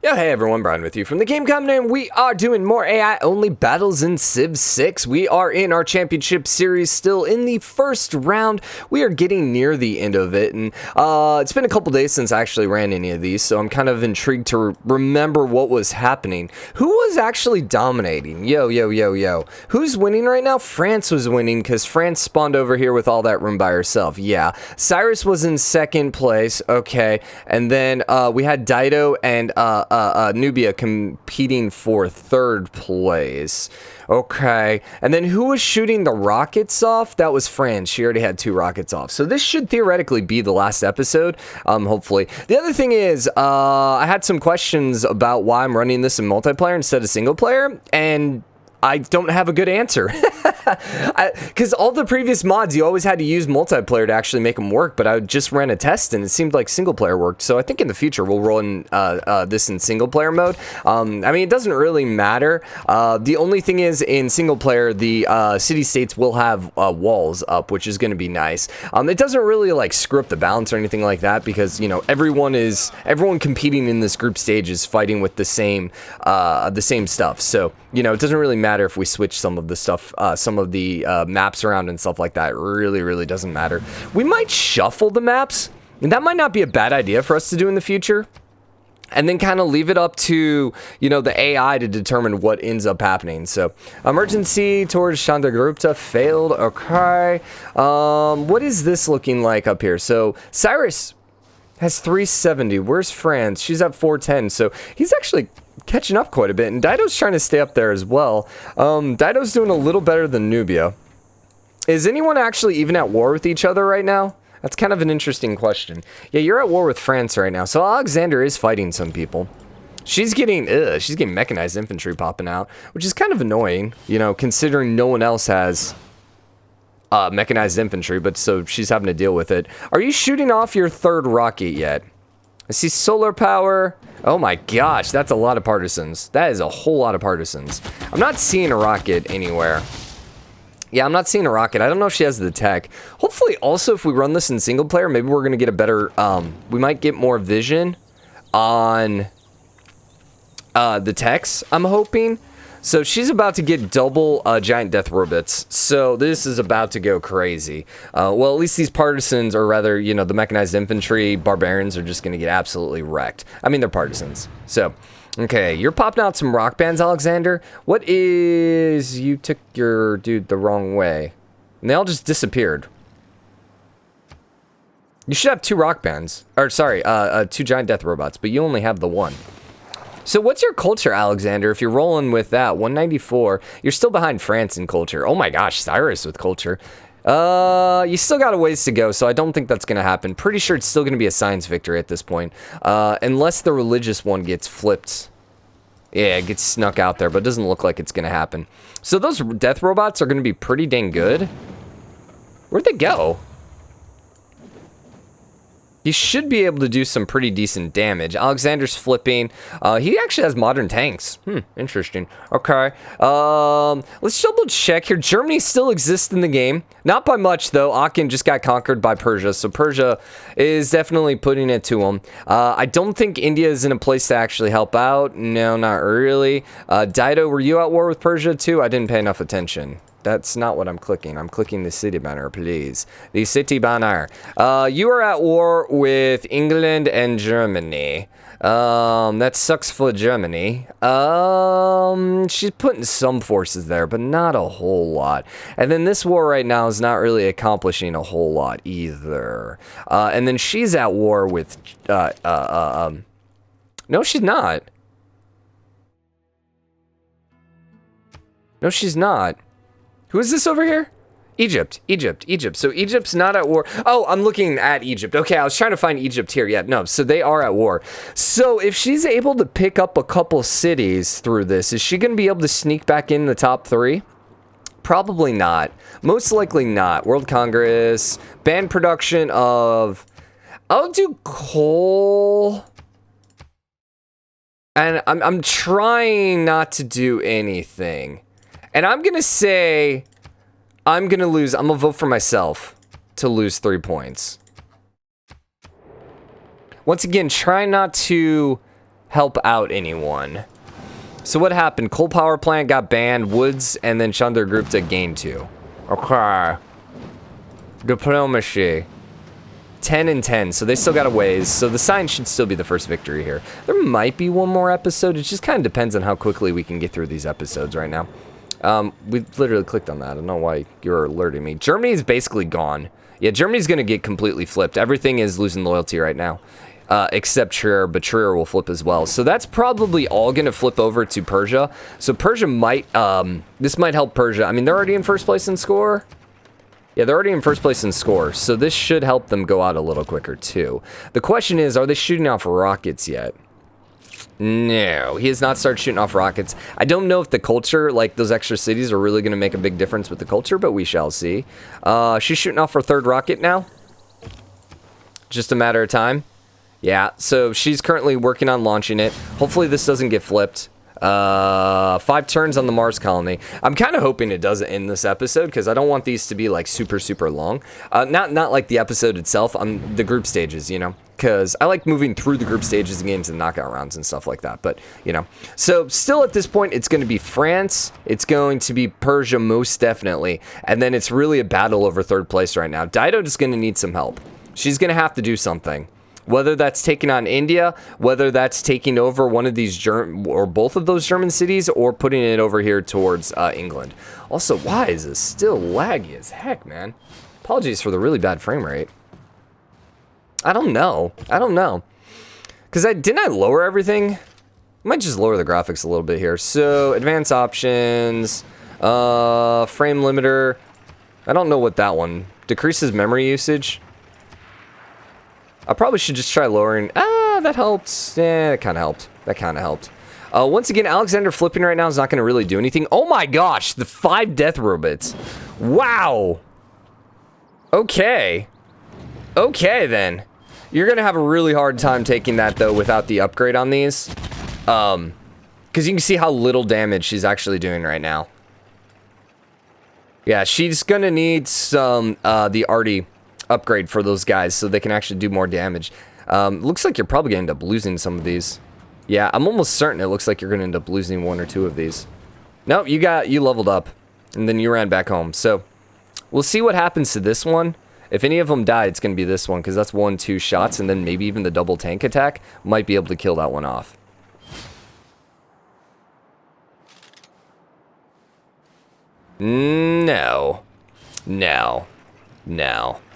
Yo, hey everyone, Brian with you from the Game Company, and we are doing more AI-only battles in Civ 6. We are in our championship series, still in the first round. We are getting near the end of it, and it's been a couple days since I actually ran any of these, so I'm kind of intrigued to remember what was happening. Who was actually dominating? Yo. Who's winning right now? France was winning, because France spawned over here with all that room by herself. Yeah. Cyrus was in second place, okay, and then we had Dido and Nubia competing for third place. Okay, and then who was shooting the rockets off? That was France. She already had 2 rockets off. So this should theoretically be the last episode, hopefully. The other thing is, I had some questions about why I'm running this in multiplayer instead of single player, and I don't have a good answer. Because all the previous mods, you always had to use multiplayer to actually make them work, but I just ran a test and it seemed like single player worked. So I think in the future we'll run this in single player mode. I mean, it doesn't really matter. The only thing is, in single player, the city-states will have walls up, which is going to be nice. It doesn't really like screw up the balance or anything like that, because, you know, everyone competing in this group stage is fighting with the same stuff. So, you know, it doesn't really matter if we switch some of the stuff, some of the maps around and stuff like that. It really doesn't matter. We might shuffle the maps, and that might not be a bad idea for us to do in the future. And then kind of leave it up to, you know, the AI to determine what ends up happening. So, emergency towards Chandragupta failed. Okay. What is this looking like up here? So, Cyrus has 370. Where's France? She's at 410. So, he's actually catching up quite a bit, and Dido's trying to stay up there as well. Dido's doing a little better than Nubia. Is anyone actually even at war with each other right now? That's kind of an interesting question. Yeah, you're at war with France right now, so Alexander is fighting some people. She's getting mechanized infantry popping out, which is kind of annoying, you know, considering no one else has mechanized infantry, but so she's having to deal with it. Are you shooting off your third rocket yet? I see solar power. Oh my gosh, that's a lot of partisans. That is a whole lot of partisans. I'm not seeing a rocket anywhere. Yeah, I'm not seeing a rocket. I don't know if she has the tech. Hopefully, also, if we run this in single player, maybe we're going to get a better, we might get more vision on the techs, I'm hoping. So she's about to get double giant death robots. So this is about to go crazy. Well, at least these partisans, or rather, you know, the mechanized infantry barbarians, are just going to get absolutely wrecked. I mean, they're partisans. So, okay, you're popping out some rock bands, Alexander. What is... You took your dude the wrong way. And they all just disappeared. You should have 2 rock bands. Or, sorry, 2 giant death robots, but you only have the 1. So what's your culture, Alexander? If you're rolling with that, 194, you're still behind France in culture. Oh my gosh, Cyrus with culture. You still got a ways to go, so I don't think that's going to happen. Pretty sure it's still going to be a science victory at this point. Unless the religious one gets flipped. Yeah, it gets snuck out there, but it doesn't look like it's going to happen. So those death robots are going to be pretty dang good. Where'd they go? He should be able to do some pretty decent damage. Alexander's flipping. He actually has modern tanks. Interesting. Okay. Let's double check here. Germany still exists in the game. Not by much, though. Aachen just got conquered by Persia, so Persia is definitely putting it to them. I don't think India is in a place to actually help out. No, not really. Dido, were you at war with Persia, too? I didn't pay enough attention. That's not what I'm clicking. I'm clicking the city banner, please. The city banner. You are at war with England and Germany. That sucks for Germany. She's putting some forces there, but not a whole lot. And then this war right now is not really accomplishing a whole lot either. And then she's at war with, no, she's not. No, she's not. Who is this over here? Egypt. So Egypt's not at war. Oh, I'm looking at Egypt. Okay, I was trying to find Egypt here. Yeah, no, so they are at war. So if she's able to pick up a couple cities through this, is she going to be able to sneak back in the top 3? Probably not. Most likely not. World Congress. Ban production of... I'll do coal. And I'm trying not to do anything. And I'm going to say, I'm going to lose. I'm going to vote for myself to lose 3 points. Once again, try not to help out anyone. So what happened? Coal power plant got banned, Woods, and then Chandragupta gained 2. Okay. Diplomacy. 10 and 10, so they still got a ways. So the sign should still be the first victory here. There might be one more episode. It just kind of depends on how quickly we can get through these episodes right now. We literally clicked on that. I don't know why you're alerting me. Germany is basically gone. Yeah, Germany's going to get completely flipped. Everything is losing loyalty right now. Except Trier, but Trier will flip as well. So that's probably all going to flip over to Persia. So Persia might, this might help Persia. I mean, they're already in first place in score. Yeah, they're already in first place in score, so this should help them go out a little quicker, too. The question is, are they shooting off rockets yet? No, he has not started shooting off rockets. I don't know if the culture, like those extra cities, are really going to make a big difference with the culture, but we shall see. She's shooting off her 3rd rocket now. Just a matter of time. Yeah, so she's currently working on launching it. Hopefully this doesn't get flipped. 5 turns on the Mars colony. I'm kind of hoping it doesn't end this episode because I don't want these to be like super long. Not like the episode itself, the group stages, you know, because I like moving through the group stages and getting to the knockout rounds and stuff like that. But you know, so still at this point, it's going to be France, it's going to be Persia most definitely, and then it's really a battle over 3rd place right now. Dido is going to need some help. She's going to have to do something. Whether that's taking on India, whether that's taking over one of these or both of those German cities, or putting it over here towards England. Also, why is this still laggy as heck, man? Apologies for the really bad frame rate. I don't know. Because didn't I lower everything? I might just lower the graphics a little bit here. So, advanced options, frame limiter. I don't know what that one. Decreases memory usage. I probably should just try lowering. That helped. Yeah, that kind of helped. Once again, Alexander flipping right now is not going to really do anything. Oh my gosh, the 5 death robots. Wow. Okay. Okay, then. You're going to have a really hard time taking that, though, without the upgrade on these. Because you can see how little damage she's actually doing right now. Yeah, she's going to need some, the arty upgrade for those guys so they can actually do more damage. Looks like you're probably going to end up losing some of these. Yeah, I'm almost certain it looks like you're going to end up losing 1 or 2 of these. No, you leveled up, and then you ran back home. So, we'll see what happens to this one. If any of them die, it's going to be this one, because that's 1-2 shots, and then maybe even the double tank attack might be able to kill that one off. No.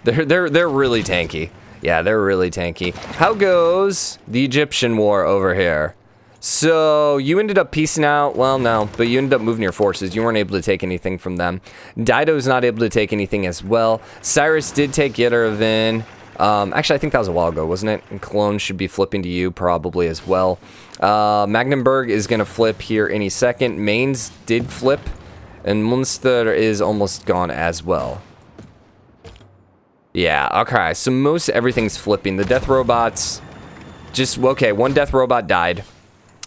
They're really tanky. Yeah, they're really tanky. How goes the Egyptian war over here? So, you ended up piecing out. Well, no, but you ended up moving your forces. You weren't able to take anything from them. Dido's not able to take anything as well. Cyrus did take Yaravin. Actually, I think that was a while ago, wasn't it? And Cologne should be flipping to you probably as well. Magdeburg is going to flip here any second. Mainz did flip. And Munster is almost gone as well. Yeah, okay, so most everything's flipping. The death robots, okay, 1 death robot died.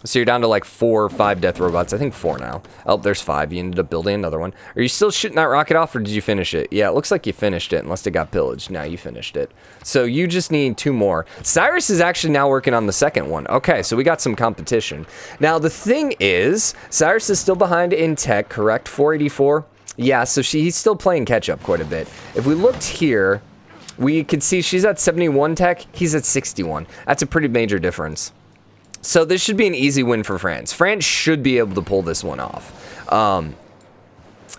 So you're down to like 4 or 5 death robots. I think 4 now. Oh, there's 5. You ended up building another one. Are you still shooting that rocket off, or did you finish it? Yeah, it looks like you finished it, unless it got pillaged. Now you finished it. So you just need 2 more. Cyrus is actually now working on the second one. Okay, so we got some competition. Now, the thing is, Cyrus is still behind in tech, correct? 484? Yeah, so he's still playing catch-up quite a bit. If we looked here, we could see she's at 71 tech, he's at 61. That's a pretty major difference. So this should be an easy win for France. France should be able to pull this one off.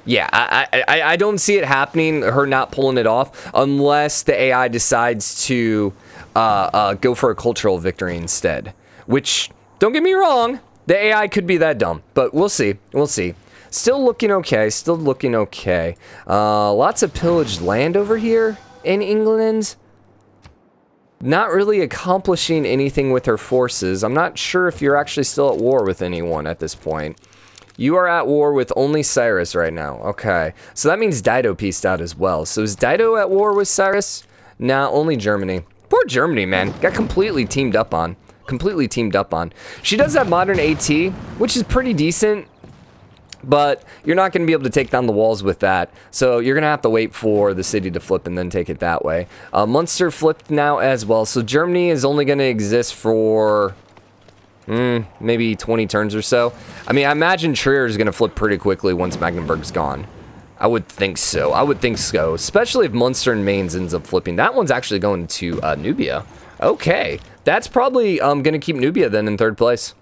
Yeah, I don't see it happening, her not pulling it off, unless the AI decides to go for a cultural victory instead. Which, don't get me wrong, the AI could be that dumb, but we'll see. We'll see. Still looking okay. Still looking okay. Lots of pillaged land over here in England. Not really accomplishing anything with her forces. I'm not sure if you're actually still at war with anyone at this point. You are at war with only Cyrus right now. Okay. So that means Dido pieced out as well. So is Dido at war with Cyrus? Nah, only Germany. Poor Germany, man. Got completely teamed up on. Completely teamed up on. She does have modern AT, which is pretty decent. But you're not going to be able to take down the walls with that. So you're going to have to wait for the city to flip and then take it that way. Munster flipped now as well. So Germany is only going to exist for Maybe 20 turns or so. I mean, I imagine Trier is going to flip pretty quickly once Magdeburg's gone. I would think so. I would think so. Especially if Munster and Mainz ends up flipping. That one's actually going to Nubia. Okay. That's probably going to keep Nubia then in third place.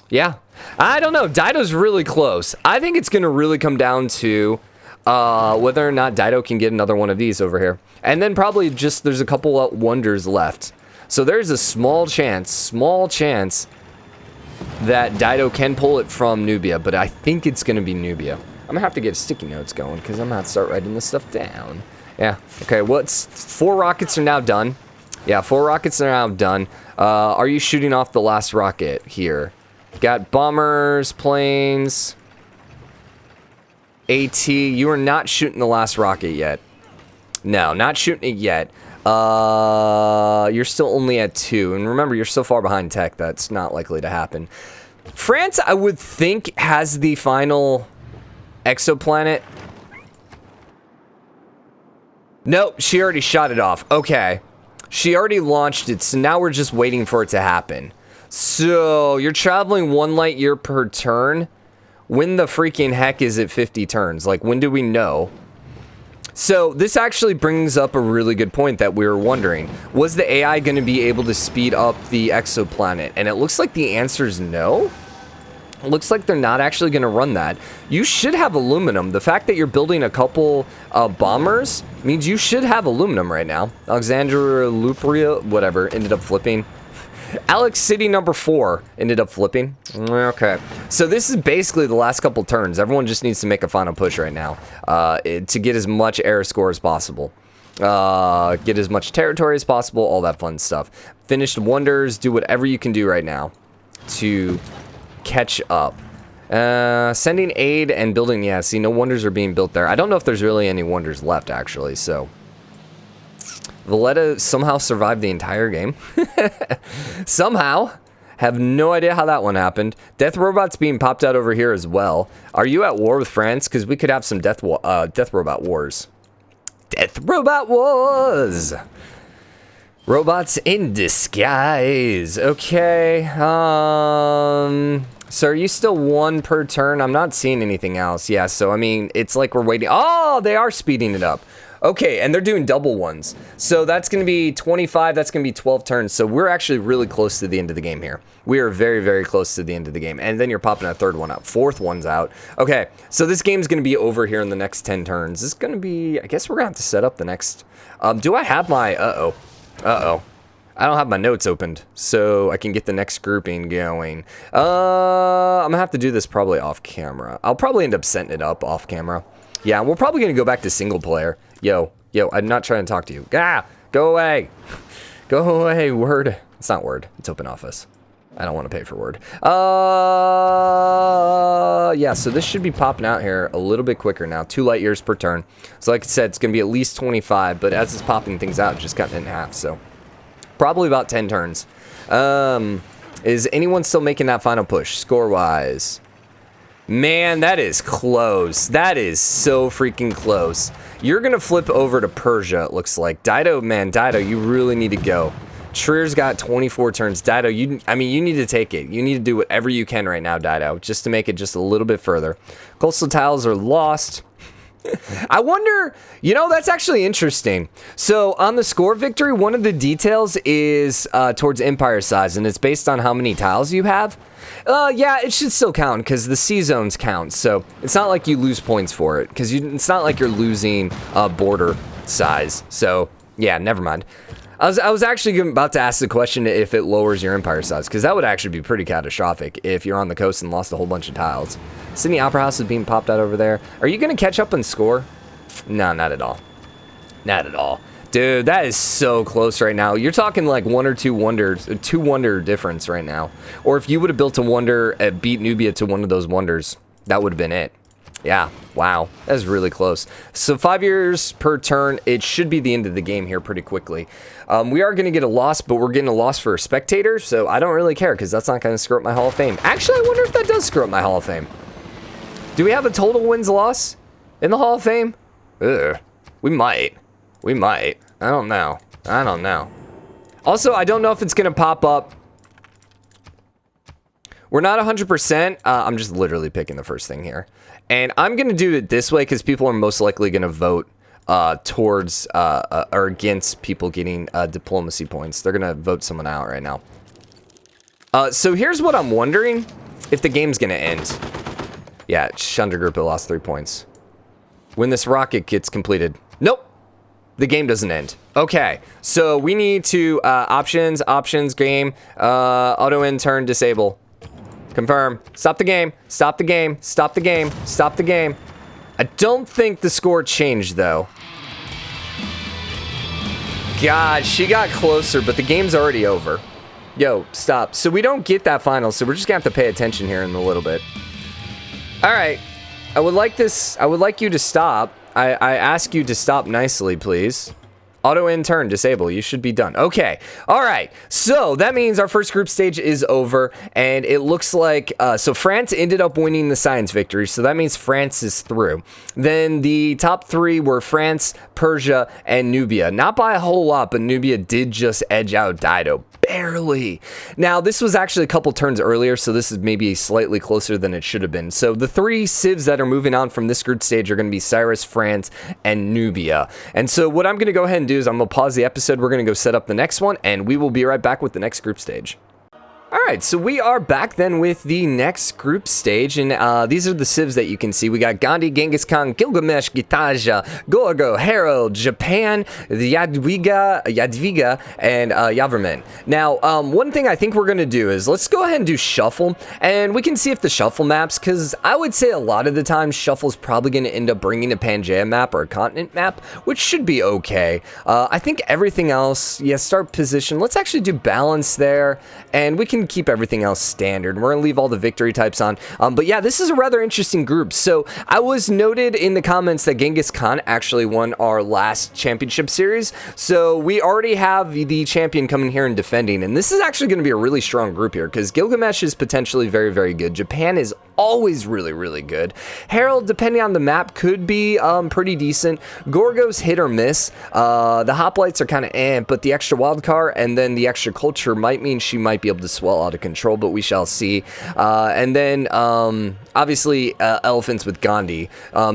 Yeah. I don't know. Dido's really close. I think it's going to really come down to whether or not Dido can get another one of these over here. And then probably just there's a couple of wonders left. So there's a small chance that Dido can pull it from Nubia, but I think it's going to be Nubia. I'm going to have to get sticky notes going because I'm going to have to start writing this stuff down. Yeah. Okay, what's 4 rockets are now done. Yeah, 4 rockets are now done. Are you shooting off the last rocket here? Got bombers, planes, AT. You are not shooting the last rocket yet. No, not shooting it yet. You're still only at 2, and remember, you're so far behind tech, that's not likely to happen. France, I would think, has the final exoplanet. Nope, she already shot it off. Okay. She already launched it, so now we're just waiting for it to happen. So, you're traveling 1 light year per turn. When the freaking heck is it 50 turns? Like, when do we know? So, this actually brings up a really good point that we were wondering. Was the AI going to be able to speed up the exoplanet? And it looks like the answer is no. It looks like they're not actually going to run that. You should have aluminum. The fact that you're building a couple bombers means you should have aluminum right now. Alexandria Lupria, whatever, ended up flipping. Alex City number 4 ended up flipping. Okay. So this is basically the last couple turns. Everyone just needs to make a final push right now to get as much air score as possible. Get as much territory as possible, all that fun stuff. Finished wonders, do whatever you can do right now to catch up. Sending aid and building, yeah, see, no wonders are being built there. I don't know if there's really any wonders left, actually, so... Valletta somehow survived the entire game. Somehow. Have no idea how that one happened. Death robots being popped out over here as well. Are you at war with France? Because we could have some death robot wars. Death robot wars. Robots in disguise. Okay. So are you still 1 per turn? I'm not seeing anything else. Yeah, so I mean, it's like we're waiting. Oh, they are speeding it up. Okay, and they're doing double ones. So that's going to be 25, that's going to be 12 turns. So we're actually really close to the end of the game here. We are very, very close to the end of the game. And then you're popping a 3rd one out. 4th one's out. Okay, so this game's going to be over here in the next 10 turns. This is going to be, I guess we're going to have to set up the next... do I have my... Uh-oh. I don't have my notes opened, so I can get the next grouping going. I'm going to have to do this probably off camera. I'll probably end up setting it up off camera. Yeah, we're probably going to go back to single player. Yo, I'm not trying to talk to you. Go away. Go away, Word. It's not Word. It's Open Office. I don't want to pay for Word. Yeah, so this should be popping out here a little bit quicker now. 2 light years per turn. So like I said, it's going to be at least 25, but as it's popping things out, it just cut it in half, so... Probably about 10 turns. Is anyone still making that final push, score-wise? Man, that is close. That is so freaking close. You're going to flip over to Persia, it looks like. Dido, man, Dido, you really need to go. Trier's got 24 turns. Dido, you need to take it. You need to do whatever you can right now, Dido, just to make it just a little bit further. Coastal tiles are lost. I wonder, you know, that's actually interesting. So on the score victory, one of the details is towards empire size, and it's based on how many tiles you have. Yeah, it should still count because the C zones count. So it's not like you lose points for it because it's not like you're losing border size. So yeah, never mind. I was actually about to ask the question if it lowers your empire size, because that would actually be pretty catastrophic if you're on the coast and lost a whole bunch of tiles. Sydney Opera House is being popped out over there. Are you going to catch up and score? No, not at all. Not at all. Dude, that is so close right now. You're talking like 1 or 2 wonders, 2 wonder difference right now. Or if you would have built a wonder at beat Nubia to one of those wonders, that would have been it. Yeah, wow, that's really close. So 5 years per turn, it should be the end of the game here pretty quickly. We are going to get a loss, but we're getting a loss for a spectator, so I don't really care because that's not going to screw up my Hall of Fame. Actually, I wonder if that does screw up my Hall of Fame. Do we have a total wins-loss in the Hall of Fame? Ugh, we might. We might. I don't know. I don't know. Also, I don't know if it's going to pop up. We're not 100%. I'm just literally picking the first thing here. And I'm going to do it this way because people are most likely going to vote towards or against people getting diplomacy points. They're going to vote someone out right now. So here's what I'm wondering. If the game's going to end. Yeah, Chandragupta lost 3 points. When this rocket gets completed. Nope. The game doesn't end. Okay, so we need to options, game, auto end turn, disable. Confirm. Stop the game. Stop the game. Stop the game. Stop the game. I don't think the score changed, though. God, she got closer, but the game's already over. Yo, stop. So we don't get that final, so we're just gonna have to pay attention here in a little bit. All right. I would like you to stop. I ask you to stop nicely, please. Auto in turn, disable. You should be done. Okay. All right. So that means our first group stage is over, and it looks like so France ended up winning the science victory. So that means France is through. Then the top 3 were France, Persia, and Nubia. Not by a whole lot, but Nubia did just edge out Dido. Barely. Now, this was actually a couple turns earlier, so this is maybe slightly closer than it should have been. So the 3 civs that are moving on from this group stage are going to be Cyrus, France, and Nubia. And so what I'm going to go ahead and do is I'm going to pause the episode. We're going to go set up the next one, and we will be right back with the next group stage. All right, so we are back then with the next group stage, and these are the civs that you can see. We got Gandhi, Genghis Khan, Gilgamesh, Gitarja, Gorgo, Harald, Japan, Jadwiga, and Jayavarman. Now, one thing I think we're going to do is let's go ahead and do shuffle, and we can see if the shuffle maps, because I would say a lot of the time shuffle's probably going to end up bringing a Pangaea map or a continent map, which should be okay. I think everything else, yeah, start position. Let's actually do balance there, and we can keep everything else standard. We're gonna leave all the victory types on. But yeah, this is a rather interesting group. So I was noted in the comments that Genghis Khan actually won our last championship series. So we already have the champion coming here and defending. And this is actually going to be a really strong group here because Gilgamesh is potentially very, very good. Japan is always really, really good. Harald, depending on the map, could be pretty decent. Gorgo's hit or miss. The hoplites are kind of but the extra wild card and then the extra culture might mean she might be able to swell out of control, but we shall see. And then obviously elephants with Gandhi.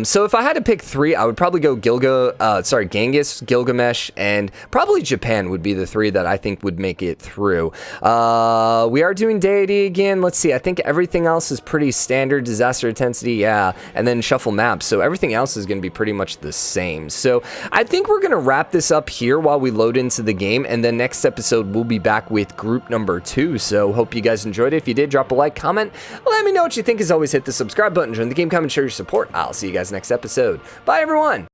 So if I had to pick 3, I would probably go Genghis, Gilgamesh, and probably Japan would be the 3 that I think would make it through. We are doing deity again. Let's see. I think everything else is pretty standard. Disaster intensity, yeah. And then shuffle maps. So everything else is going to be pretty much the same. So I think we're going to wrap this up here while we load into the game. And then next episode, we'll be back with group number 2. So hope you guys enjoyed it. If you did, drop a like, comment. Let me know what you think. As always, hit the subscribe button, join the game, comment, share your support. I'll see you guys next episode. Bye, everyone.